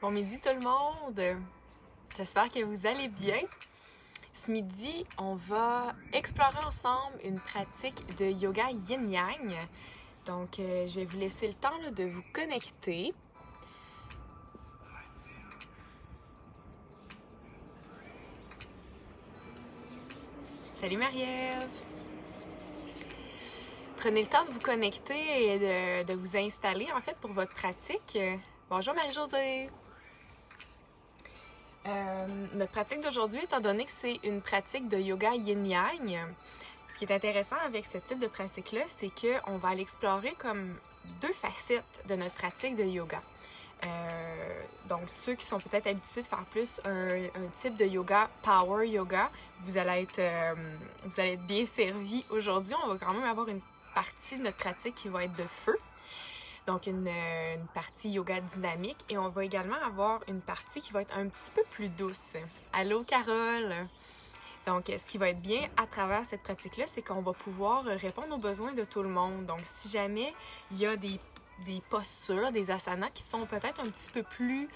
Bon midi tout le monde! J'espère que vous allez bien. Ce midi, on va explorer ensemble une pratique de yoga yin-yang. Donc, je vais vous laisser le temps de vous connecter. Salut Marie-Ève! Prenez le temps de vous connecter et de vous installer en fait pour votre pratique. Bonjour Marie-Josée! Notre pratique d'aujourd'hui, étant donné que c'est une pratique de yoga yin-yang, ce qui est intéressant avec ce type de pratique-là, c'est qu'on va aller explorer comme deux facettes de notre pratique de yoga. Donc, ceux qui sont peut-être habitués de faire plus un type de yoga, power yoga, vous allez être bien servis aujourd'hui. On va quand même avoir une partie de notre pratique qui va être de feu. Donc, une partie yoga dynamique. Et on va également avoir une partie qui va être un petit peu plus douce. Allô, Carole! Donc, ce qui va être bien à travers cette pratique-là, c'est qu'on va pouvoir répondre aux besoins de tout le monde. Donc, si jamais il y a des postures, des asanas qui sont peut-être un petit peu plus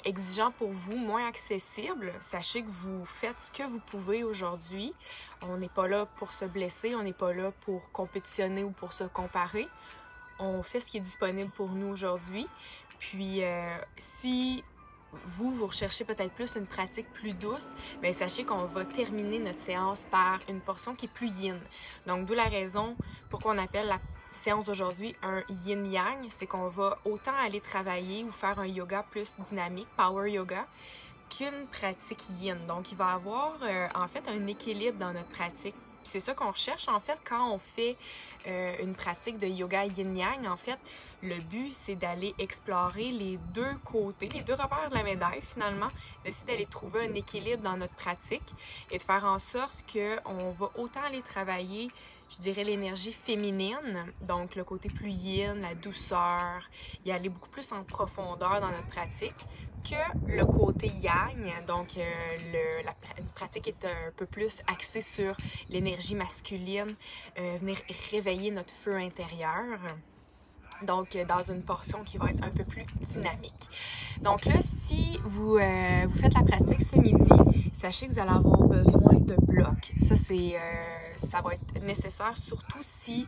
exigeants pour vous, moins accessibles, sachez que vous faites ce que vous pouvez aujourd'hui. On n'est pas là pour se blesser, on n'est pas là pour compétitionner ou pour se comparer. On fait ce qui est disponible pour nous aujourd'hui. Puis, si vous recherchez peut-être plus une pratique plus douce, bien, sachez qu'on va terminer notre séance par une portion qui est plus yin. Donc, d'où la raison pourquoi on appelle la séance d'aujourd'hui un yin-yang, c'est qu'on va autant aller travailler ou faire un yoga plus dynamique, power yoga, qu'une pratique yin. Donc, il va y avoir en fait un équilibre dans notre pratique. C'est ça qu'on recherche en fait quand on fait une pratique de yoga yin-yang. En fait, le but, c'est d'aller explorer les deux côtés, les deux revers de la médaille finalement, d'essayer d'aller trouver un équilibre dans notre pratique et de faire en sorte qu'on va autant aller travailler, je dirais, l'énergie féminine, donc le côté plus yin, la douceur, y aller beaucoup plus en profondeur dans notre pratique, que le côté yang, donc la pratique est un peu plus axée sur l'énergie masculine, venir réveiller notre feu intérieur. Donc, dans une portion qui va être un peu plus dynamique. Donc là, si vous faites la pratique ce midi, sachez que vous allez avoir besoin de blocs. Ça va être nécessaire, surtout si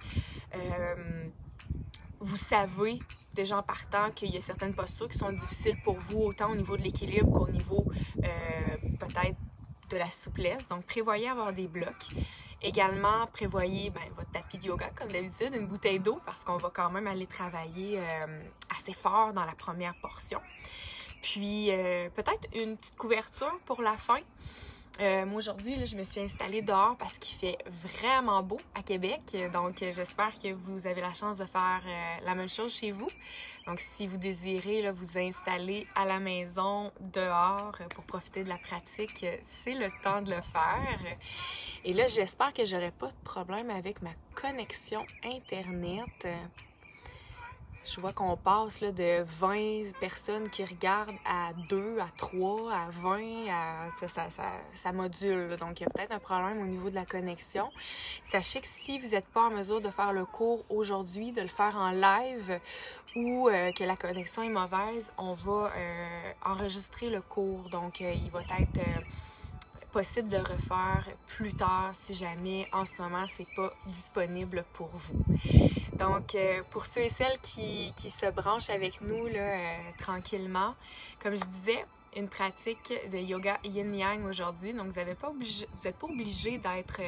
vous savez déjà en partant qu'il y a certaines postures qui sont difficiles pour vous, autant au niveau de l'équilibre qu'au niveau peut-être de la souplesse. Donc, prévoyez avoir des blocs. Également, prévoyez votre tapis de yoga, comme d'habitude, une bouteille d'eau, parce qu'on va quand même aller travailler assez fort dans la première portion. Puis, peut-être une petite couverture pour la fin. Moi, aujourd'hui, là, je me suis installée dehors parce qu'il fait vraiment beau à Québec. Donc, j'espère que vous avez la chance de faire la même chose chez vous. Donc, si vous désirez là, vous installer à la maison, dehors, pour profiter de la pratique, c'est le temps de le faire. Et là, j'espère que j'aurai pas de problème avec ma connexion Internet. Je vois qu'on passe là, de 20 personnes qui regardent à 2, à 3, à 20, ça module. Là. Donc, il y a peut-être un problème au niveau de la connexion. Sachez que si vous n'êtes pas en mesure de faire le cours aujourd'hui, de le faire en live ou que la connexion est mauvaise, on va enregistrer le cours. Donc, il va être possible de refaire plus tard si jamais en ce moment c'est pas disponible pour vous. Donc pour ceux et celles qui se branchent avec nous là, tranquillement, comme je disais, une pratique de yoga yin-yang aujourd'hui, donc vous n'êtes pas obligé d'être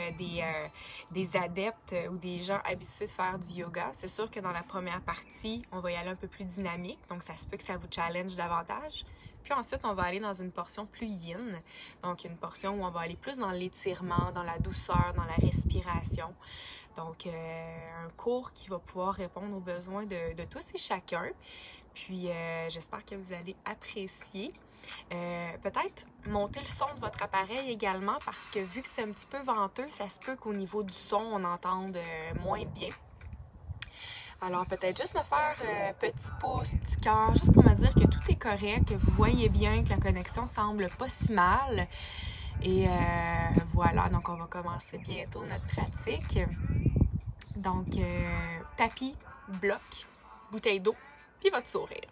des adeptes ou des gens habitués de faire du yoga. C'est sûr que dans la première partie, on va y aller un peu plus dynamique, donc ça se peut que ça vous challenge davantage. Puis ensuite, on va aller dans une portion plus yin, donc une portion où on va aller plus dans l'étirement, dans la douceur, dans la respiration. Donc, un cours qui va pouvoir répondre aux besoins de tous et chacun. Puis, j'espère que vous allez apprécier. Peut-être monter le son de votre appareil également parce que vu que c'est un petit peu venteux, ça se peut qu'au niveau du son, on entende moins bien. Alors, peut-être juste me faire petit pouce, petit cœur, juste pour me dire que tout est correct, que vous voyez bien, que la connexion semble pas si mal. Et voilà, donc on va commencer bientôt notre pratique. Donc, tapis, bloc, bouteille d'eau, puis votre sourire.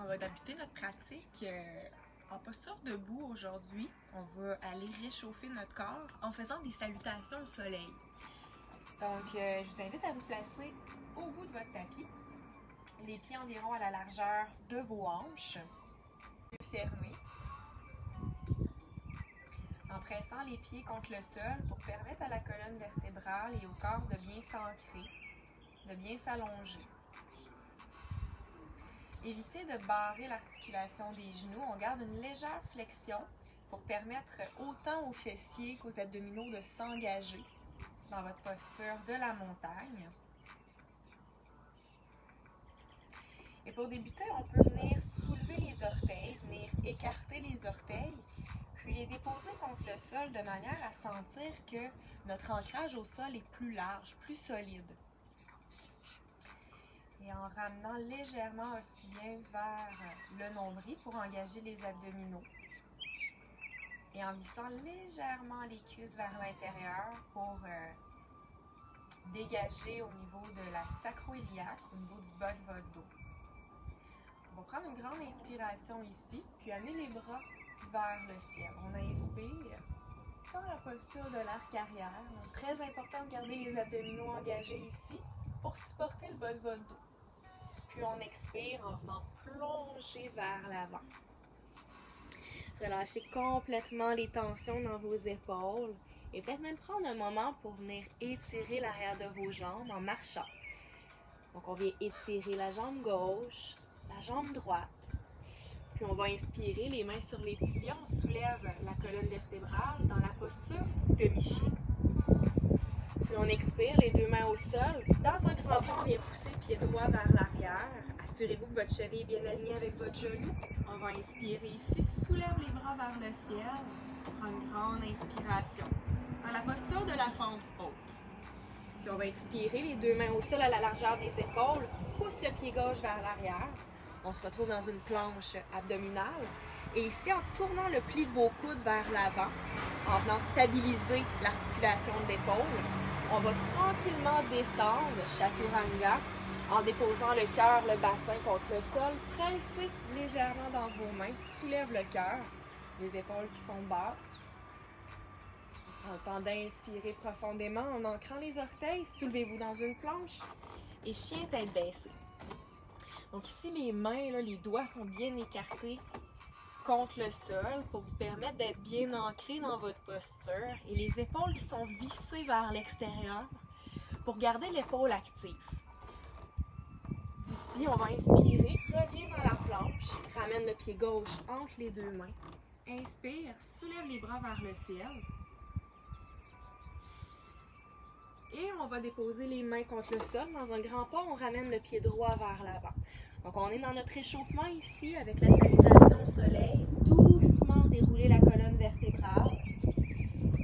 va débuter notre pratique en posture debout aujourd'hui. On va aller réchauffer notre corps en faisant des salutations au soleil. Donc, je vous invite à vous placer au bout de votre tapis, les pieds environ à la largeur de vos hanches, fermés, en pressant les pieds contre le sol pour permettre à la colonne vertébrale et au corps de bien s'ancrer, de bien s'allonger. Évitez de barrer l'articulation des genoux. On garde une légère flexion pour permettre autant aux fessiers qu'aux abdominaux de s'engager dans votre posture de la montagne. Et pour débuter, on peut venir soulever les orteils, venir écarter les orteils, puis les déposer contre le sol de manière à sentir que notre ancrage au sol est plus large, plus solide. Et en ramenant légèrement Ostien vers le nombril pour engager les abdominaux. Et en vissant légèrement les cuisses vers l'intérieur pour dégager au niveau de la sacro-iliaque, au niveau du bas de votre dos. On va prendre une grande inspiration ici, puis amener les bras vers le ciel. On inspire dans la posture de l'arc arrière. Donc, très important de garder les abdominaux engagés ici pour supporter le bas de votre dos. Puis on expire en venant plonger vers l'avant. Relâchez complètement les tensions dans vos épaules et peut-être même prendre un moment pour venir étirer l'arrière de vos jambes en marchant. Donc on vient étirer la jambe gauche, la jambe droite. Puis on va inspirer les mains sur les tibias, on soulève la colonne vertébrale dans la posture du demi-chien. Puis on expire, les deux mains au sol. Dans un grand pas, on vient pousser le pied droit vers l'arrière. Assurez-vous que votre cheville est bien alignée avec votre genou. On va inspirer ici, soulève les bras vers le ciel. On prend une grande inspiration. Dans la posture de la fente haute. Puis on va expirer, les deux mains au sol à la largeur des épaules. Pousse le pied gauche vers l'arrière. On se retrouve dans une planche abdominale. Et ici, en tournant le pli de vos coudes vers l'avant, en venant stabiliser l'articulation de l'épaule, on va tranquillement descendre, Chaturanga, en déposant le cœur, le bassin contre le sol. Pressez légèrement dans vos mains, soulève le cœur, les épaules qui sont basses. En temps d'inspirer profondément, en ancrant les orteils, soulevez-vous dans une planche et chien tête baissée. Donc ici, les mains, là, les doigts sont bien écartés contre le sol pour vous permettre d'être bien ancré dans votre posture et les épaules qui sont vissées vers l'extérieur pour garder l'épaule active. D'ici, on va inspirer, reviens dans la planche, ramène le pied gauche entre les deux mains. Inspire, soulève les bras vers le ciel. Et on va déposer les mains contre le sol. Dans un grand pas, on ramène le pied droit vers l'avant. Donc, on est dans notre échauffement ici avec la salutation au soleil. Doucement dérouler la colonne vertébrale.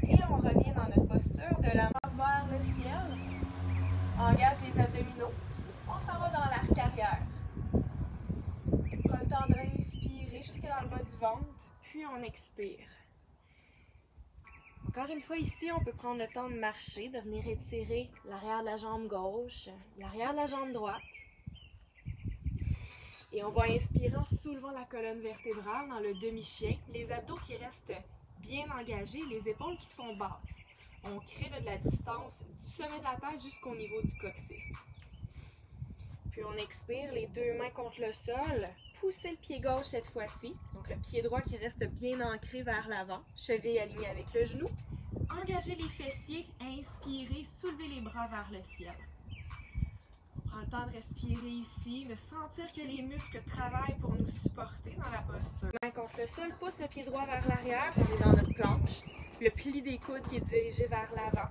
Et on revient dans notre posture de la main vers le ciel. Engage les abdominaux. On s'en va dans l'arc arrière. Prends le temps de réinspirer jusque dans le bas du ventre. Puis on expire. Encore une fois ici, on peut prendre le temps de marcher, de venir étirer l'arrière de la jambe gauche, l'arrière de la jambe droite. Et on va inspirer en soulevant la colonne vertébrale dans le demi-chien. Les abdos qui restent bien engagés, les épaules qui sont basses. On crée de la distance du sommet de la tête jusqu'au niveau du coccyx. Puis on expire, les deux mains contre le sol. Poussez le pied gauche cette fois-ci. Donc le pied droit qui reste bien ancré vers l'avant. Cheville alignée avec le genou. Engagez les fessiers. Inspirez, soulevez les bras vers le ciel. Prends le temps de respirer ici, de sentir que les muscles travaillent pour nous supporter dans la posture. Main contre le sol, pousse le pied droit vers l'arrière, on est dans notre planche. Le pli des coudes qui est dirigé vers l'avant.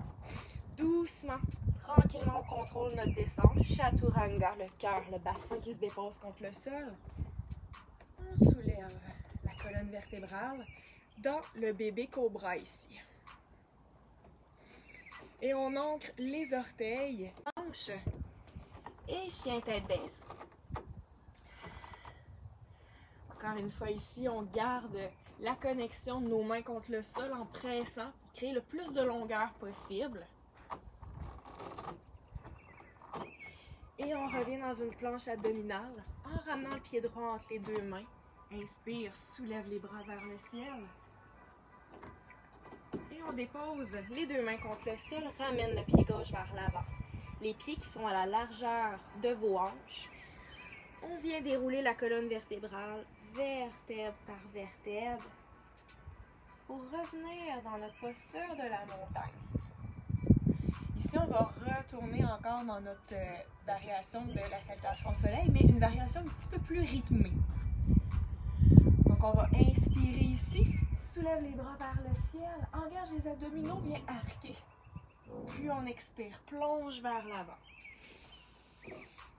Doucement, tranquillement, on contrôle notre descente. Chaturanga, le cœur, le bassin qui se dépose contre le sol. On soulève la colonne vertébrale dans le bébé cobra ici. Et on ancre les orteils, hanches. Et chien tête baissée. Encore une fois ici, on garde la connexion de nos mains contre le sol en pressant pour créer le plus de longueur possible. Et on revient dans une planche abdominale en ramenant le pied droit entre les deux mains. Inspire, soulève les bras vers le ciel. Et on dépose les deux mains contre le sol, ramène le pied gauche vers l'avant. Les pieds qui sont à la largeur de vos hanches. On vient dérouler la colonne vertébrale, vertèbre par vertèbre, pour revenir dans notre posture de la montagne. Ici, on va retourner encore dans notre variation de la salutation au soleil, mais une variation un petit peu plus rythmée. Donc, on va inspirer ici, soulève les bras vers le ciel, engage les abdominaux, viens arquer. Puis on expire, plonge vers l'avant.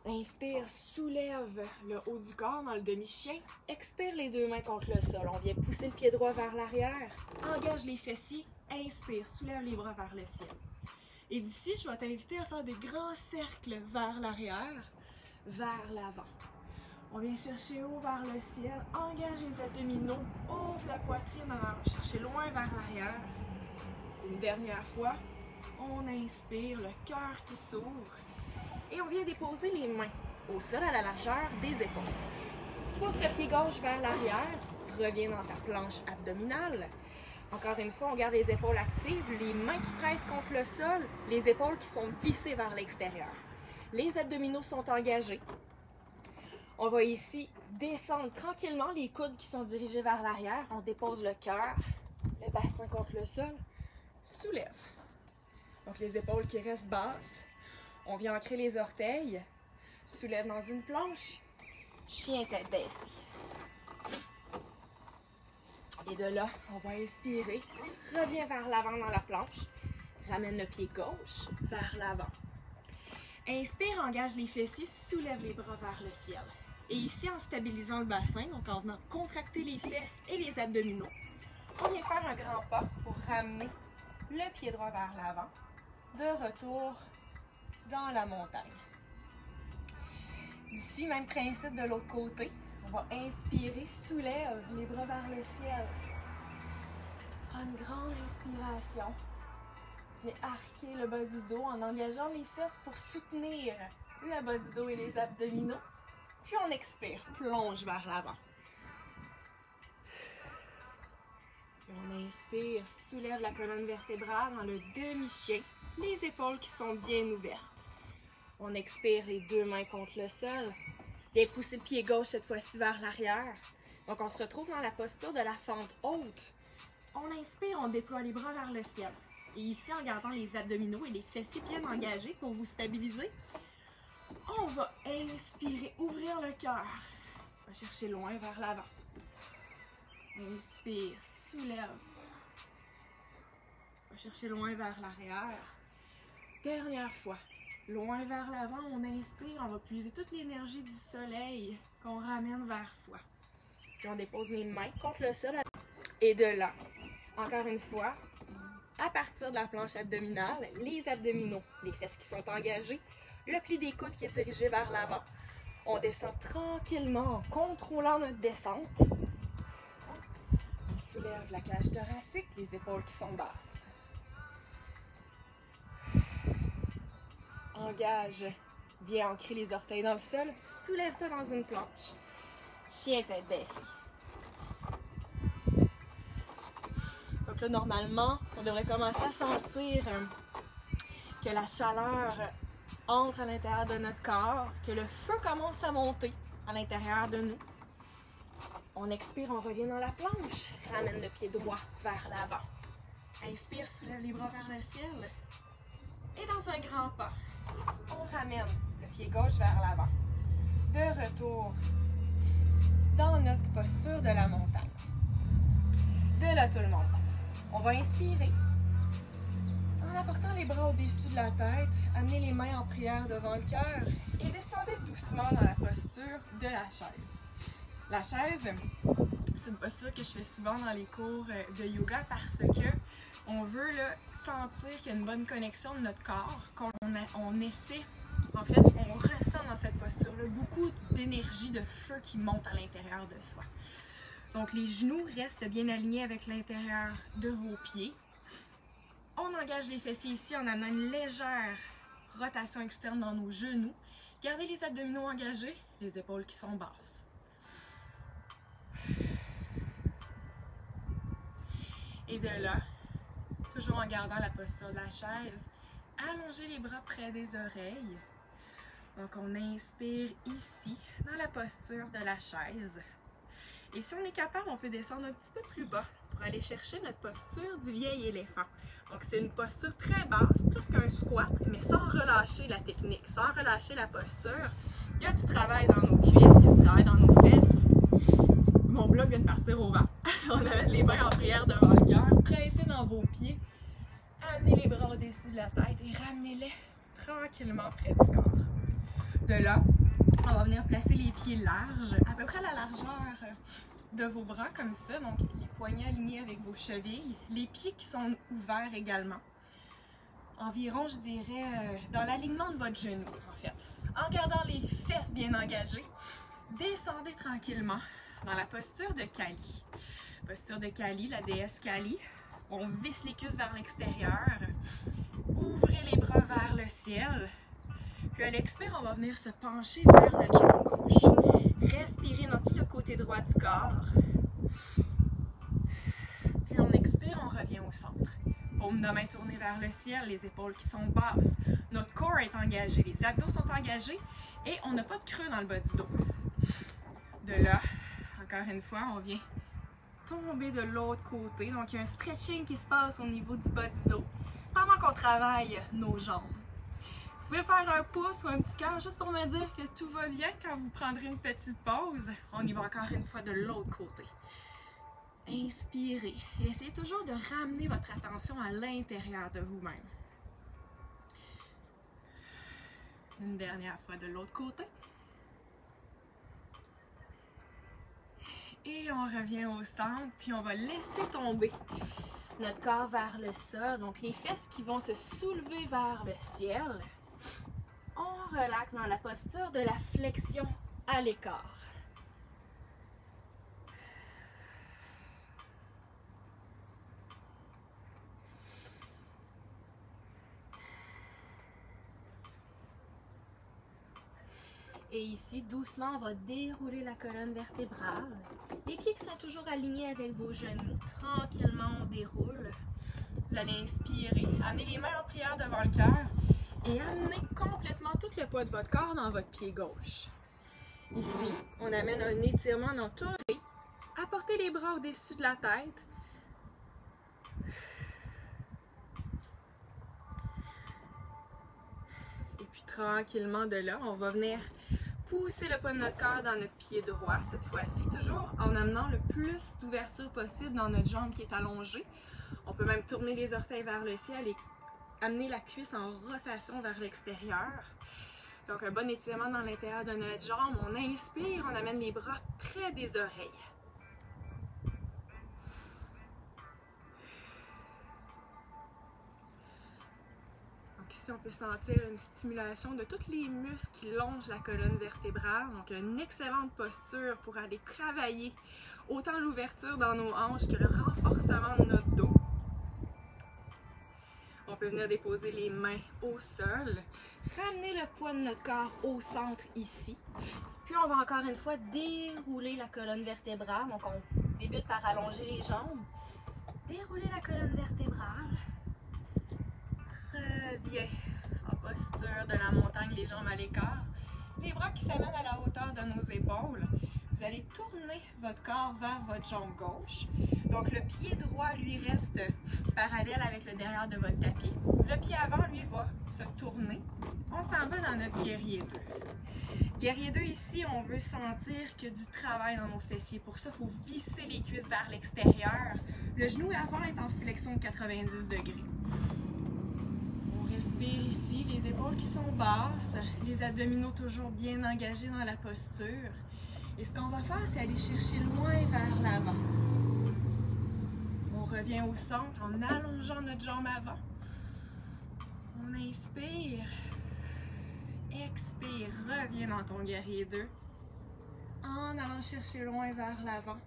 Inspire, soulève le haut du corps dans le demi-chien. Expire les deux mains contre le sol. On vient pousser le pied droit vers l'arrière. Engage les fessiers. Inspire, soulève les bras vers le ciel. Et d'ici, je vais t'inviter à faire des grands cercles vers l'arrière, vers l'avant. On vient chercher haut vers le ciel. Engage les abdominaux. Ouvre la poitrine en allant chercher loin vers l'arrière. Une dernière fois. On inspire, le cœur qui s'ouvre. Et on vient déposer les mains au sol à la largeur des épaules. Pousse le pied gauche vers l'arrière. Reviens dans ta planche abdominale. Encore une fois, on garde les épaules actives, les mains qui pressent contre le sol, les épaules qui sont vissées vers l'extérieur. Les abdominaux sont engagés. On va ici descendre tranquillement, les coudes qui sont dirigés vers l'arrière. On dépose le cœur, le bassin contre le sol. Soulève. Donc, les épaules qui restent basses. On vient ancrer les orteils. Soulève dans une planche. Chien tête baissée. Et de là, on va inspirer. Reviens vers l'avant dans la planche. Ramène le pied gauche vers l'avant. Inspire, engage les fessiers. Soulève les bras vers le ciel. Et ici, en stabilisant le bassin, donc en venant contracter les fesses et les abdominaux, on vient faire un grand pas pour ramener le pied droit vers l'avant. De retour dans la montagne. D'ici, même principe de l'autre côté. On va inspirer, soulève les bras vers le ciel. Prends une grande inspiration. Puis arquer le bas du dos en engageant les fesses pour soutenir le bas du dos et les abdominaux. Puis on expire, plonge vers l'avant. Puis on inspire, soulève la colonne vertébrale dans le demi-chien. Les épaules qui sont bien ouvertes. On expire les deux mains contre le sol. Viens pousser le pied gauche cette fois-ci vers l'arrière. Donc on se retrouve dans la posture de la fente haute. On inspire, on déploie les bras vers le ciel. Et ici, en gardant les abdominaux et les fessiers bien engagés pour vous stabiliser, on va inspirer, ouvrir le cœur. On va chercher loin vers l'avant. Inspire, soulève. On va chercher loin vers l'arrière. Dernière fois, loin vers l'avant, on inspire, on va puiser toute l'énergie du soleil qu'on ramène vers soi. Puis on dépose les mains contre le sol et de là, encore une fois, à partir de la planche abdominale, les abdominaux, les fesses qui sont engagées, le pli des coudes qui est dirigé vers l'avant. On descend tranquillement en contrôlant notre descente. On soulève la cage thoracique, les épaules qui sont basses. Engage, viens ancrer les orteils dans le sol, soulève-toi dans une planche. Chien tête baissée. Donc là, normalement, on devrait commencer à sentir que la chaleur entre à l'intérieur de notre corps, que le feu commence à monter à l'intérieur de nous. On expire, on revient dans la planche. Ramène le pied droit vers l'avant. Inspire, soulève les bras vers le ciel. Et dans un grand pas, on ramène le pied gauche vers l'avant. De retour dans notre posture de la montagne. De là, tout le monde. On va inspirer. En apportant les bras au-dessus de la tête, amenez les mains en prière devant le cœur et descendez doucement dans la posture de la chaise. La chaise, c'est une posture que je fais souvent dans les cours de yoga parce que on veut là, sentir qu'il y a une bonne connexion de notre corps, qu'on essaie, en fait, on ressent dans cette posture-là beaucoup d'énergie, de feu qui monte à l'intérieur de soi. Donc les genoux restent bien alignés avec l'intérieur de vos pieds. On engage les fessiers ici en amenant une légère rotation externe dans nos genoux Gardez les abdominaux engagés, les épaules qui sont basses. Et de là, toujours en gardant la posture de la chaise, allongez les bras près des oreilles. Donc on inspire ici, dans la posture de la chaise. Et si on est capable, on peut descendre un petit peu plus bas pour aller chercher notre posture du vieil éléphant. Donc c'est une posture très basse, presque un squat, mais sans relâcher la technique, sans relâcher la posture. Il y a du travail dans nos cuisses, il y a du travail dans nos fesses. Mon bloc vient de partir au vent. On amène les mains en prière devant le cœur, pressez dans vos pieds. Amenez les bras au-dessus de la tête et ramenez-les tranquillement près du corps. De là, on va venir placer les pieds larges, à peu près à la largeur de vos bras comme ça, donc les poignets alignés avec vos chevilles, les pieds qui sont ouverts également. Environ, je dirais, dans l'alignement de votre genou, en fait. En gardant les fesses bien engagées, descendez tranquillement dans la posture de Kali. Posture de Kali, la déesse Kali. On visse les cuisses vers l'extérieur. Ouvrez les bras vers le ciel. Puis à l'expire, on va venir se pencher vers notre jambe gauche. Respirez dans tout le côté droit du corps. Puis on expire, on revient au centre. Paume de main tournée vers le ciel, les épaules qui sont basses. Notre corps est engagé, les abdos sont engagés et on n'a pas de creux dans le bas du dos. De là, encore une fois, on vient tomber de l'autre côté. Donc il y a un stretching qui se passe au niveau du bas du dos pendant qu'on travaille nos jambes. Vous pouvez faire un pouce ou un petit cœur juste pour me dire que tout va bien quand vous prendrez une petite pause. On y va encore une fois de l'autre côté. Inspirez et essayez toujours de ramener votre attention à l'intérieur de vous-même. Une dernière fois de l'autre côté. Et on revient au centre, puis on va laisser tomber notre corps vers le sol. Donc les fesses qui vont se soulever vers le ciel. On relaxe dans la posture de la flexion à l'écart. Et ici, doucement, on va dérouler la colonne vertébrale. Les pieds qui sont toujours alignés avec vos genoux. Tranquillement, on déroule. Vous allez inspirer. Amenez les mains en prière devant le cœur et amenez complètement tout le poids de votre corps dans votre pied gauche. Ici, on amène un étirement dans tout. Apportez les bras au-dessus de la tête. Et puis tranquillement de là, on va venir pousser le poids de notre corps dans notre pied droit cette fois-ci, toujours en amenant le plus d'ouverture possible dans notre jambe qui est allongée. On peut même tourner les orteils vers le ciel et amener la cuisse en rotation vers l'extérieur. Donc un bon étirement dans l'intérieur de notre jambe. On inspire, on amène les bras près des oreilles. Ici, on peut sentir une stimulation de tous les muscles qui longent la colonne vertébrale. Donc, une excellente posture pour aller travailler autant l'ouverture dans nos hanches que le renforcement de notre dos. On peut venir déposer les mains au sol. Ramener le poids de notre corps au centre ici. Puis, on va encore une fois dérouler la colonne vertébrale. Donc, on débute par allonger les jambes. Dérouler la colonne vertébrale. Revient en posture de la montagne, les jambes à l'écart. Les bras qui s'amènent à la hauteur de nos épaules. Vous allez tourner votre corps vers votre jambe gauche. Donc le pied droit, lui, reste parallèle avec le derrière de votre tapis. Le pied avant, lui, va se tourner. On s'en va dans notre guerrier 2. Guerrier 2, ici, on veut sentir qu'il y a du travail dans nos fessiers. Pour ça, il faut visser les cuisses vers l'extérieur. Le genou avant est en flexion de 90 degrés. Respire ici, les épaules qui sont basses, les abdominaux toujours bien engagés dans la posture. Et ce qu'on va faire, c'est aller chercher loin vers l'avant. On revient au centre en allongeant notre jambe avant. On inspire. Expire, reviens dans ton guerrier 2. En allant chercher loin vers l'avant.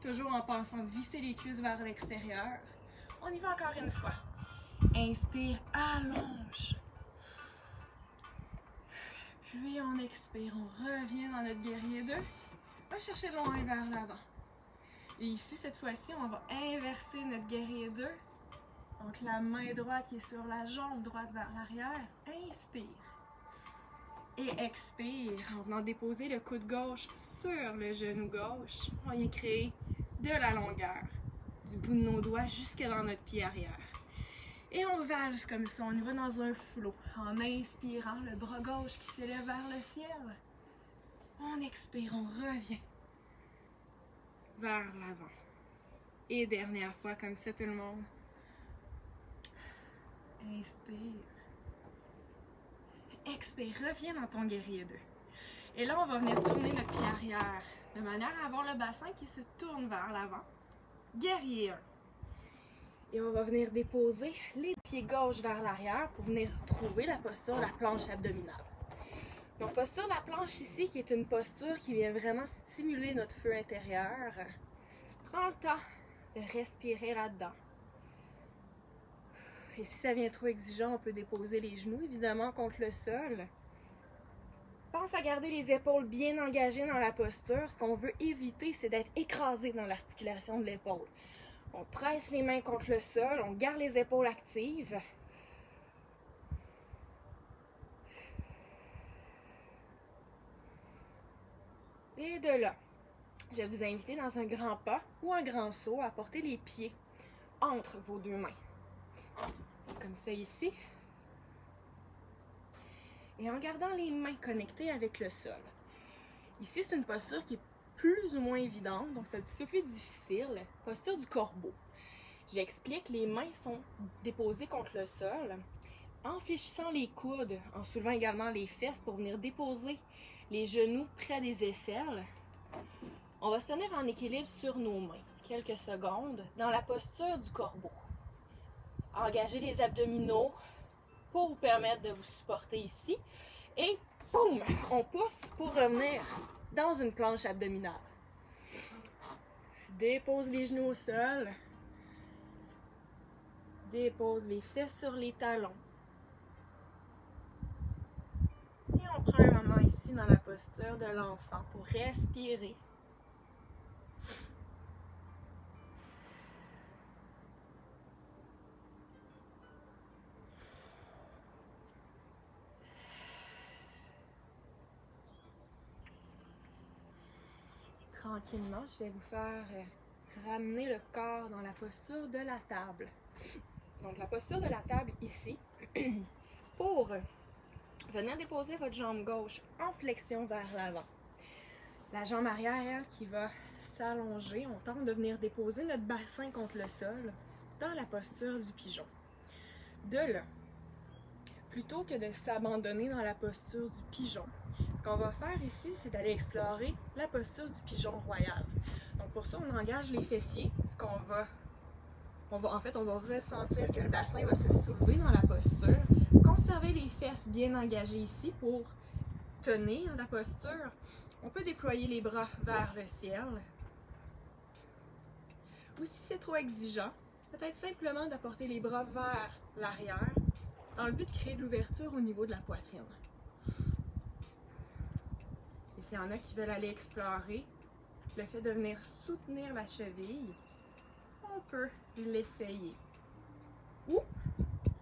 Toujours en pensant visser les cuisses vers l'extérieur. On y va encore une fois. Inspire, allonge. Puis on expire, on revient dans notre guerrier 2. On va chercher loin vers l'avant. Et ici, cette fois-ci, on va inverser notre guerrier 2. Donc la main droite qui est sur la jambe droite vers l'arrière. Inspire. Et expire en venant déposer le coude gauche sur le genou gauche. On vient créer de la longueur du bout de nos doigts jusque dans notre pied arrière. Et on valse comme ça, on y va dans un flot. En inspirant, le bras gauche qui s'élève vers le ciel. On expire, on revient vers l'avant. Et dernière fois, comme ça tout le monde. Inspire. Expire, reviens dans ton guerrier 2. Et là, on va venir tourner notre pied arrière de manière à avoir le bassin qui se tourne vers l'avant. Guerrier 1. Et on va venir déposer les pieds gauche vers l'arrière pour venir trouver la posture de la planche abdominale. Donc, posture de la planche ici, qui est une posture qui vient vraiment stimuler notre feu intérieur. Prends le temps de respirer là-dedans. Et si ça vient trop exigeant, on peut déposer les genoux, évidemment, contre le sol. Pense à garder les épaules bien engagées dans la posture. Ce qu'on veut éviter, c'est d'être écrasé dans l'articulation de l'épaule. On presse les mains contre le sol, on garde les épaules actives. Et de là, je vais vous inviter dans un grand pas ou un grand saut à porter les pieds entre vos deux mains. Comme ça ici. Et en gardant les mains connectées avec le sol. Ici, c'est une posture qui est plus ou moins évidente, donc c'est un petit peu plus difficile. Posture du corbeau. J'explique, les mains sont déposées contre le sol, en fléchissant les coudes, en soulevant également les fesses pour venir déposer les genoux près des aisselles. On va se tenir en équilibre sur nos mains, quelques secondes, dans la posture du corbeau. Engagez les abdominaux pour vous permettre de vous supporter ici. Et boum, on pousse pour revenir dans une planche abdominale. Dépose les genoux au sol. Dépose les fesses sur les talons. Et on prend un moment ici dans la posture de l'enfant pour respirer. Tranquillement, je vais vous faire ramener le corps dans la posture de la table. Donc la posture de la table ici, pour venir déposer votre jambe gauche en flexion vers l'avant. La jambe arrière, elle, qui va s'allonger. On tente de venir déposer notre bassin contre le sol dans la posture du pigeon. De là, plutôt que de s'abandonner dans la posture du pigeon, ce qu'on va faire ici, c'est d'aller explorer la posture du pigeon royal. Donc pour ça, on engage les fessiers. On va ressentir que le bassin va se soulever dans la posture. Conserver les fesses bien engagées ici pour tenir la posture. On peut déployer les bras vers le ciel. Ou si c'est trop exigeant, peut-être simplement d'apporter les bras vers l'arrière dans le but de créer de l'ouverture au niveau de la poitrine. Et s'il y en a qui veulent aller explorer le fait de venir soutenir la cheville, on peut l'essayer. Ou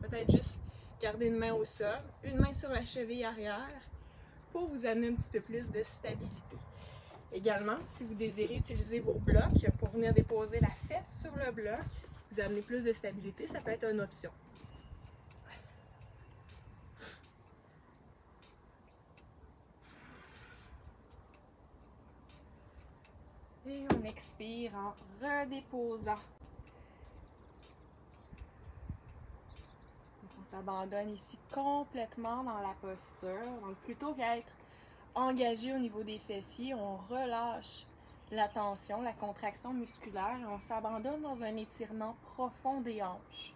peut-être juste garder une main au sol, une main sur la cheville arrière pour vous amener un petit peu plus de stabilité. Également, si vous désirez utiliser vos blocs pour venir déposer la fesse sur le bloc, vous amener plus de stabilité, ça peut être une option. Et on expire en redéposant. Donc on s'abandonne ici complètement dans la posture. Donc plutôt qu'être engagé au niveau des fessiers, on relâche la tension, la contraction musculaire et on s'abandonne dans un étirement profond des hanches.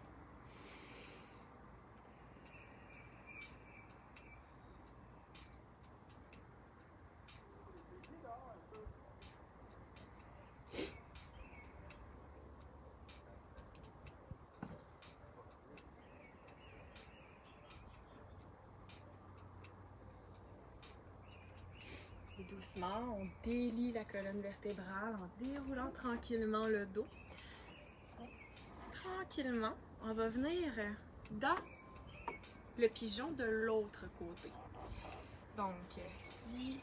Et doucement, on délie la colonne vertébrale en déroulant tranquillement le dos. Tranquillement, on va venir dans le pigeon de l'autre côté. Donc, si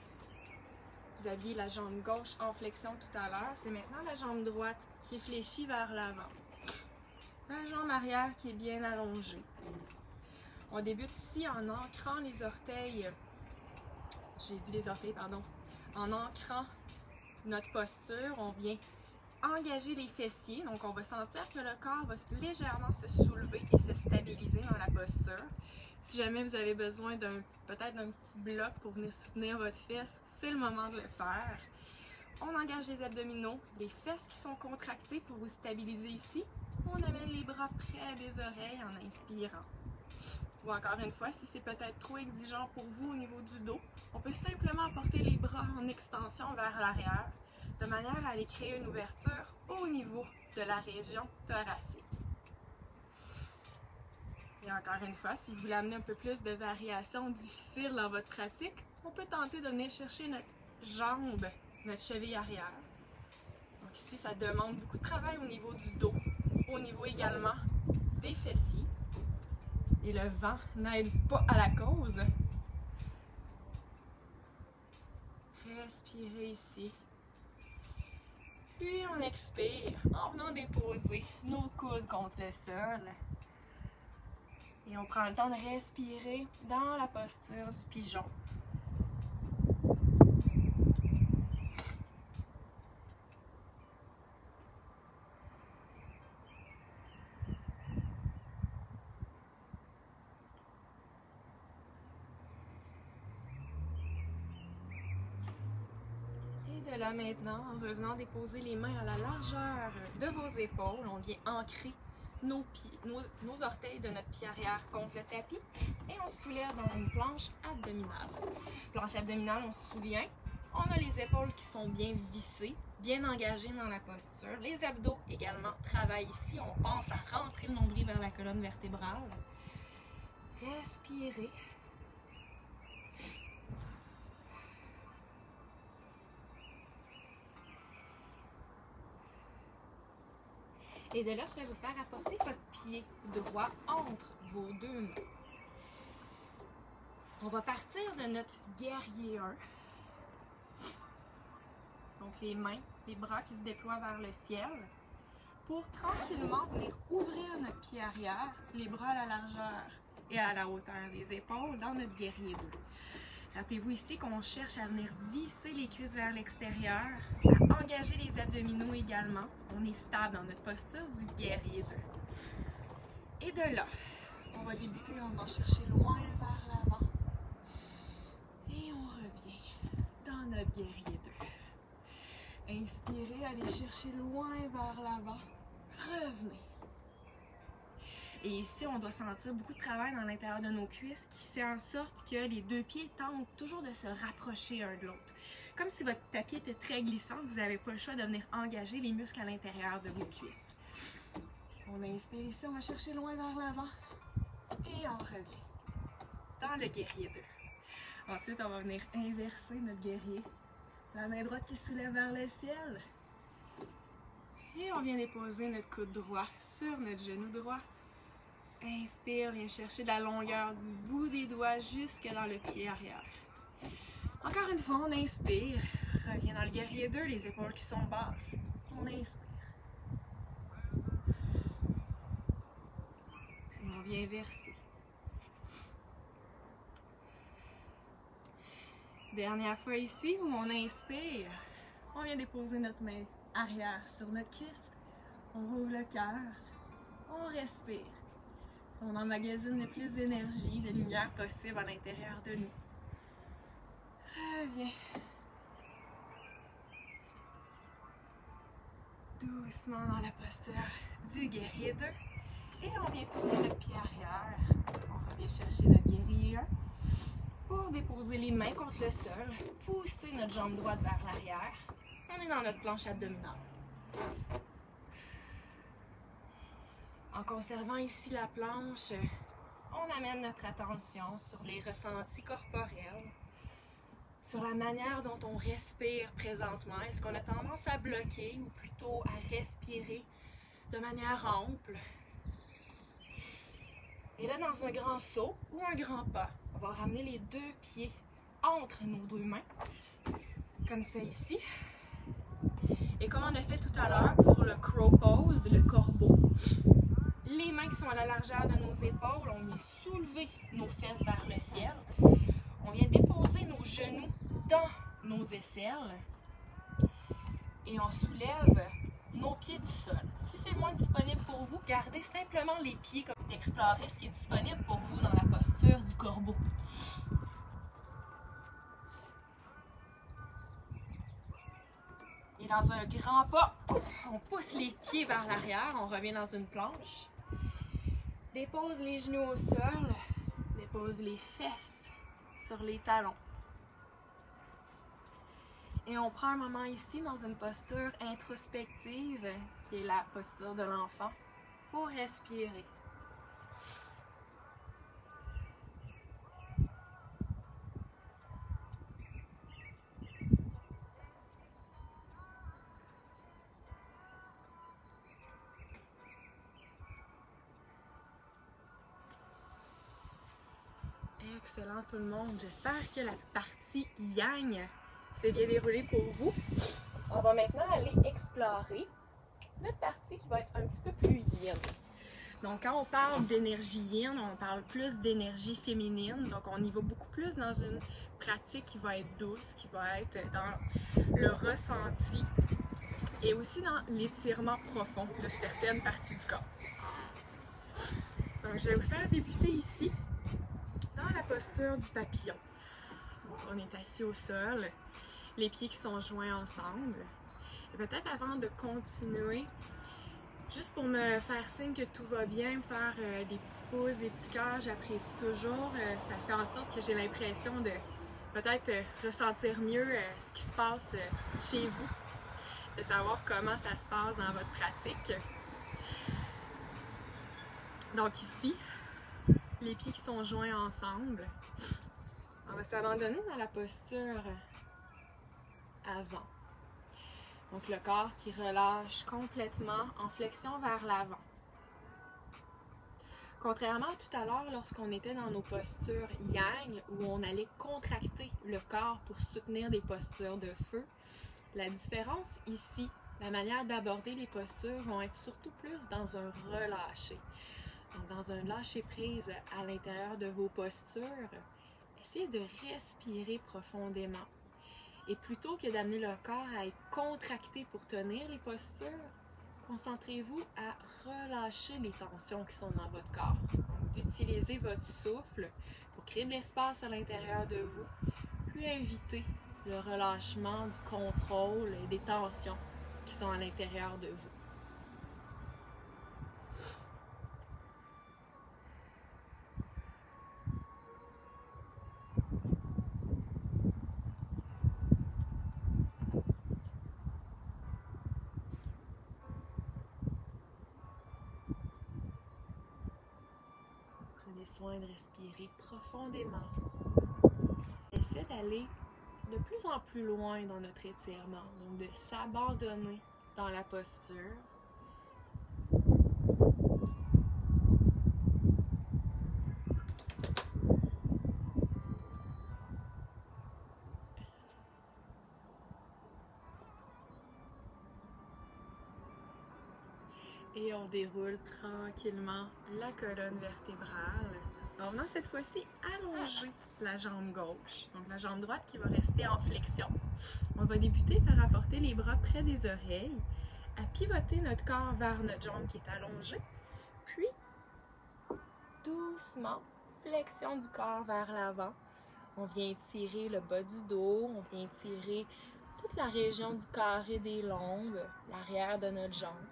vous aviez la jambe gauche en flexion tout à l'heure, c'est maintenant la jambe droite qui est fléchie vers l'avant. La jambe arrière qui est bien allongée. On débute ici en ancrant les orteils, en ancrant notre posture, on vient engager les fessiers, donc on va sentir que le corps va légèrement se soulever et se stabiliser dans la posture. Si jamais vous avez besoin peut-être d'un petit bloc pour venir soutenir votre fesse, c'est le moment de le faire. On engage les abdominaux, les fesses qui sont contractées pour vous stabiliser ici. On amène les bras près des oreilles en inspirant. Ou encore une fois, si c'est peut-être trop exigeant pour vous au niveau du dos, on peut simplement porter les bras en extension vers l'arrière, de manière à aller créer une ouverture au niveau de la région thoracique. Et encore une fois, si vous voulez amener un peu plus de variations difficiles dans votre pratique, on peut tenter de venir chercher notre jambe, notre cheville arrière. Donc ici, ça demande beaucoup de travail au niveau du dos, au niveau également des fessiers. Et le vent n'aide pas à la cause. Respirez ici. Puis on expire en venant déposer nos coudes contre le sol. Et on prend le temps de respirer dans la posture du pigeon. Et de là maintenant, en revenant déposer les mains à la largeur de vos épaules, on vient ancrer nos orteils de notre pied arrière contre le tapis et on se soulève dans une planche abdominale. Planche abdominale, on se souvient, on a les épaules qui sont bien vissées, bien engagées dans la posture. Les abdos également travaillent ici. On pense à rentrer le nombril vers la colonne vertébrale. Respirez. Et de là, je vais vous faire apporter votre pied droit entre vos deux mains. On va partir de notre guerrier 1. Donc les mains, les bras qui se déploient vers le ciel. Pour tranquillement venir ouvrir notre pied arrière, les bras à la largeur et à la hauteur des épaules dans notre guerrier 2. Rappelez-vous ici qu'on cherche à venir visser les cuisses vers l'extérieur, à engager les abdominaux également. On est stable dans notre posture du guerrier 2. Et de là, on va débuter en allant chercher loin vers l'avant. Et on revient dans notre guerrier 2. Inspirez, allez chercher loin vers l'avant. Revenez. Et ici, on doit sentir beaucoup de travail dans l'intérieur de nos cuisses qui fait en sorte que les deux pieds tentent toujours de se rapprocher un de l'autre. Comme si votre tapis était très glissant, vous n'avez pas le choix de venir engager les muscles à l'intérieur de vos cuisses. On inspire ici, on va chercher loin vers l'avant. Et on revient dans le guerrier 2. Ensuite, on va venir inverser notre guerrier. La main droite qui soulève vers le ciel. Et on vient déposer notre coude droit sur notre genou droit. Inspire, viens chercher de la longueur du bout des doigts jusque dans le pied arrière. Encore une fois, on inspire. Reviens dans le guerrier 2, les épaules qui sont basses. On inspire. Puis on vient verser. Dernière fois ici où on inspire, on vient déposer notre main arrière sur notre cuisse. On rouvre le cœur. On respire. On emmagasine le plus d'énergie, de lumière possible à l'intérieur de nous. Reviens. Doucement dans la posture du guerrier 2. Et on vient tourner notre pied arrière. On revient chercher notre guerrier 1. Pour déposer les mains contre le sol, pousser notre jambe droite vers l'arrière. On est dans notre planche abdominale. En conservant ici la planche, on amène notre attention sur les ressentis corporels. sur la manière dont on respire présentement. Est-ce qu'on a tendance à bloquer ou plutôt à respirer de manière ample? Et là, dans un grand saut ou un grand pas, on va ramener les deux pieds entre nos deux mains, comme ça ici. Et comme on a fait tout à l'heure pour le crow pose, le corbeau, les mains qui sont à la largeur de nos épaules, on vient soulever nos fesses vers le ciel. On vient déposer nos genoux dans nos aisselles et on soulève nos pieds du sol. Si c'est moins disponible pour vous, gardez simplement les pieds comme explorer ce qui est disponible pour vous dans la posture du corbeau. Et dans un grand pas, on pousse les pieds vers l'arrière, on revient dans une planche. Dépose les genoux au sol, dépose les fesses sur les talons. Et on prend un moment ici dans une posture introspective, qui est la posture de l'enfant, pour respirer. Excellent tout le monde, j'espère que la partie yang s'est bien déroulée pour vous. On va maintenant aller explorer notre partie qui va être un petit peu plus yin. Donc quand on parle d'énergie yin, on parle plus d'énergie féminine, donc on y va beaucoup plus dans une pratique qui va être douce, qui va être dans le ressenti et aussi dans l'étirement profond de certaines parties du corps. Donc je vais vous faire débuter ici dans la posture du papillon. Donc, on est assis au sol, les pieds qui sont joints ensemble. Et peut-être avant de continuer, juste pour me faire signe que tout va bien, me faire des petits pouces, des petits cœurs, j'apprécie toujours. Ça fait en sorte que j'ai l'impression de peut-être ressentir mieux ce qui se passe chez vous, de savoir comment ça se passe dans votre pratique. Donc ici, les pieds qui sont joints ensemble. On va s'abandonner dans la posture avant. Donc le corps qui relâche complètement en flexion vers l'avant. Contrairement à tout à l'heure, lorsqu'on était dans nos postures yang, où on allait contracter le corps pour soutenir des postures de feu, la différence ici, la manière d'aborder les postures vont être surtout plus dans un relâcher. Donc, dans un lâcher-prise à l'intérieur de vos postures, essayez de respirer profondément. Et plutôt que d'amener le corps à être contracté pour tenir les postures, concentrez-vous à relâcher les tensions qui sont dans votre corps. D'utiliser votre souffle pour créer de l'espace à l'intérieur de vous, puis inviter le relâchement du contrôle et des tensions qui sont à l'intérieur de vous. Prenez soin de respirer profondément. Essayez d'aller de plus en plus loin dans notre étirement, donc de s'abandonner dans la posture. Et on déroule tranquillement la colonne vertébrale. En venant cette fois-ci allonger la jambe gauche. Donc la jambe droite qui va rester en flexion. On va débuter par apporter les bras près des oreilles, à pivoter notre corps vers notre jambe qui est allongée. Puis, doucement, flexion du corps vers l'avant. On vient étirer le bas du dos, on vient étirer toute la région du carré des lombes, l'arrière de notre jambe.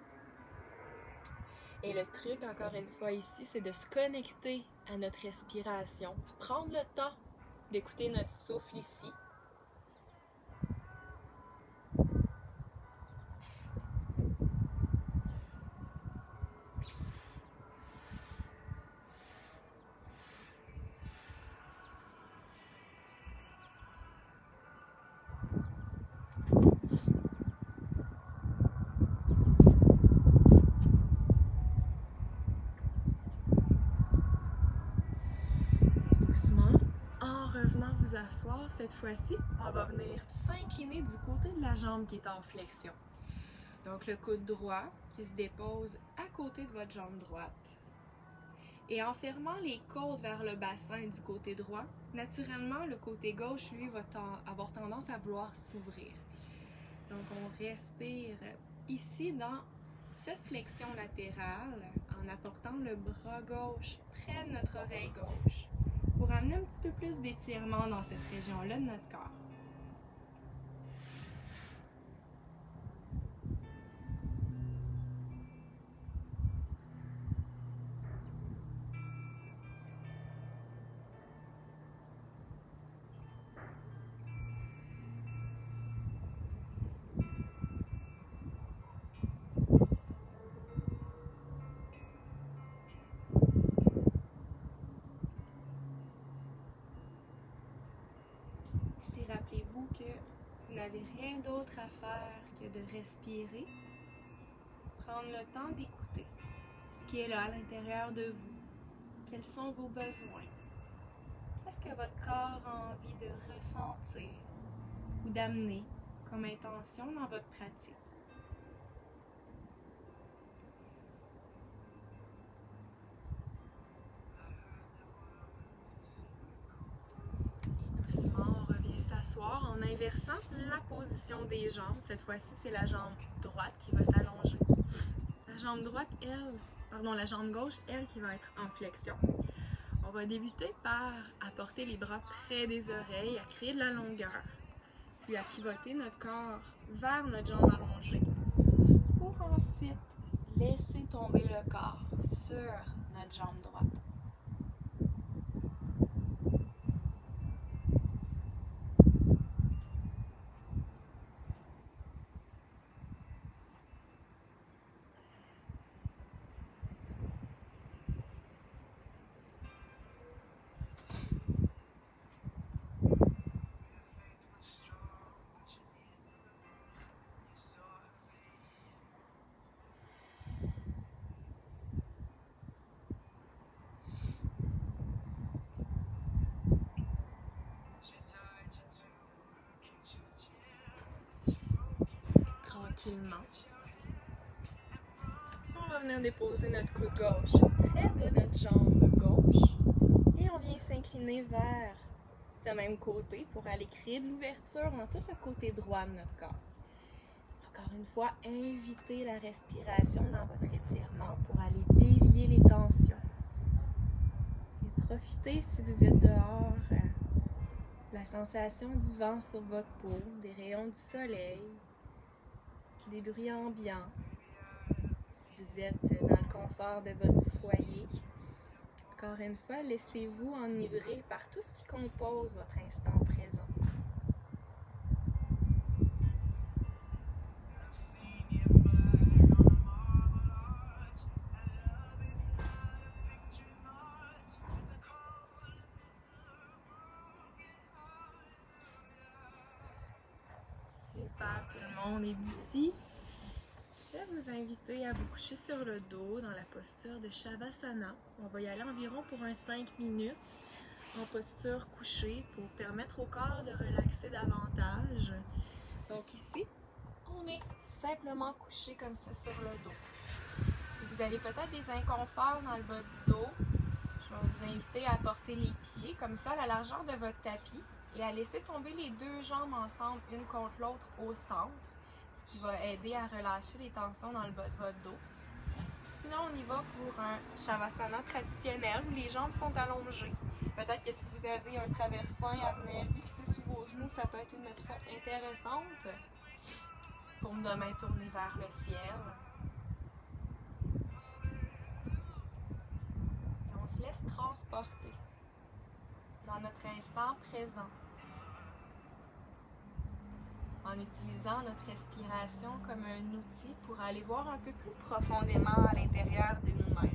Et le truc, encore une fois ici, c'est de se connecter à notre respiration. Prendre le temps d'écouter notre souffle ici. revenant vous asseoir, cette fois-ci, on va venir s'incliner du côté de la jambe qui est en flexion. Donc le coude droit qui se dépose à côté de votre jambe droite. Et en fermant les côtes vers le bassin du côté droit, naturellement, le côté gauche, lui, va avoir tendance à vouloir s'ouvrir. Donc on respire ici dans cette flexion latérale en apportant le bras gauche près de notre oreille gauche pour amener un petit peu plus d'étirement dans cette région-là de notre corps. Rappelez-vous que vous n'avez rien d'autre à faire que de respirer, prendre le temps d'écouter ce qui est là à l'intérieur de vous. Quels sont vos besoins? Qu'est-ce que votre corps a envie de ressentir ou d'amener comme intention dans votre pratique? S'asseoir en inversant la position des jambes. Cette fois-ci, c'est la jambe droite qui va s'allonger. La jambe droite, la jambe gauche, elle, qui va être en flexion. On va débuter par apporter les bras près des oreilles, à créer de la longueur, puis à pivoter notre corps vers notre jambe allongée, pour ensuite laisser tomber le corps sur notre jambe droite. Tranquillement. On va venir déposer notre coude gauche près de notre jambe gauche et on vient s'incliner vers ce même côté pour aller créer de l'ouverture dans tout le côté droit de notre corps. Encore une fois, invitez la respiration dans votre étirement pour aller délier les tensions. Et profitez, si vous êtes dehors, de la sensation du vent sur votre peau, des rayons du soleil, des bruits ambiants. Si vous êtes dans le confort de votre foyer, encore une fois, laissez-vous enivrer par tout ce qui compose votre instant présent. Super tout le monde, et d'ici, je vais vous inviter à vous coucher sur le dos dans la posture de Shavasana. On va y aller environ pour un 5 minutes en posture couchée pour permettre au corps de relaxer davantage. Donc ici, on est simplement couché comme ça sur le dos. Si vous avez peut-être des inconforts dans le bas du dos, je vais vous inviter à porter les pieds comme ça à la largeur de votre tapis et à laisser tomber les deux jambes ensemble, une contre l'autre au centre, ce qui va aider à relâcher les tensions dans le bas de votre dos. Sinon, on y va pour un Shavasana traditionnel où les jambes sont allongées. Peut-être que si vous avez un traversin à venir fixer sous vos genoux, ça peut être une option intéressante. Paume de main tournée vers le ciel. Et on se laisse transporter dans notre instant présent, en utilisant notre respiration comme un outil pour aller voir un peu plus profondément à l'intérieur de nous-mêmes.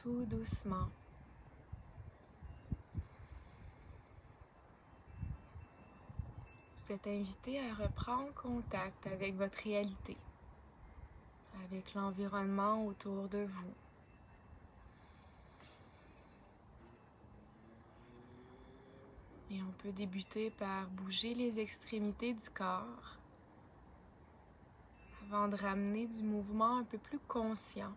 tout doucement. Vous êtes invité à reprendre contact avec votre réalité, avec l'environnement autour de vous. Et on peut débuter par bouger les extrémités du corps avant de ramener du mouvement un peu plus conscient.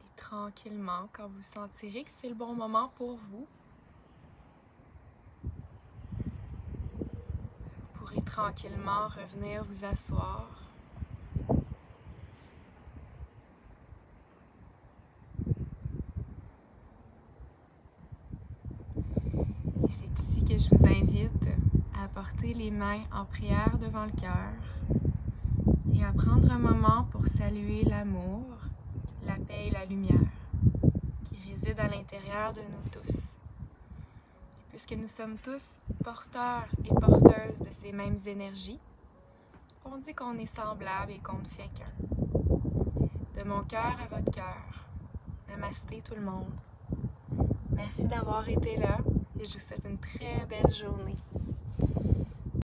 Et tranquillement, quand vous sentirez que c'est le bon moment pour vous, vous pourrez tranquillement revenir vous asseoir. C'est ici que je vous invite à porter les mains en prière devant le cœur et à prendre un moment pour saluer l'amour, la paix et la lumière qui résident à l'intérieur de nous tous. Et puisque nous sommes tous porteurs et porteuses de ces mêmes énergies, on dit qu'on est semblables et qu'on ne fait qu'un. De mon cœur à votre cœur, namasté tout le monde. Merci d'avoir été là. Et je vous souhaite une très belle journée.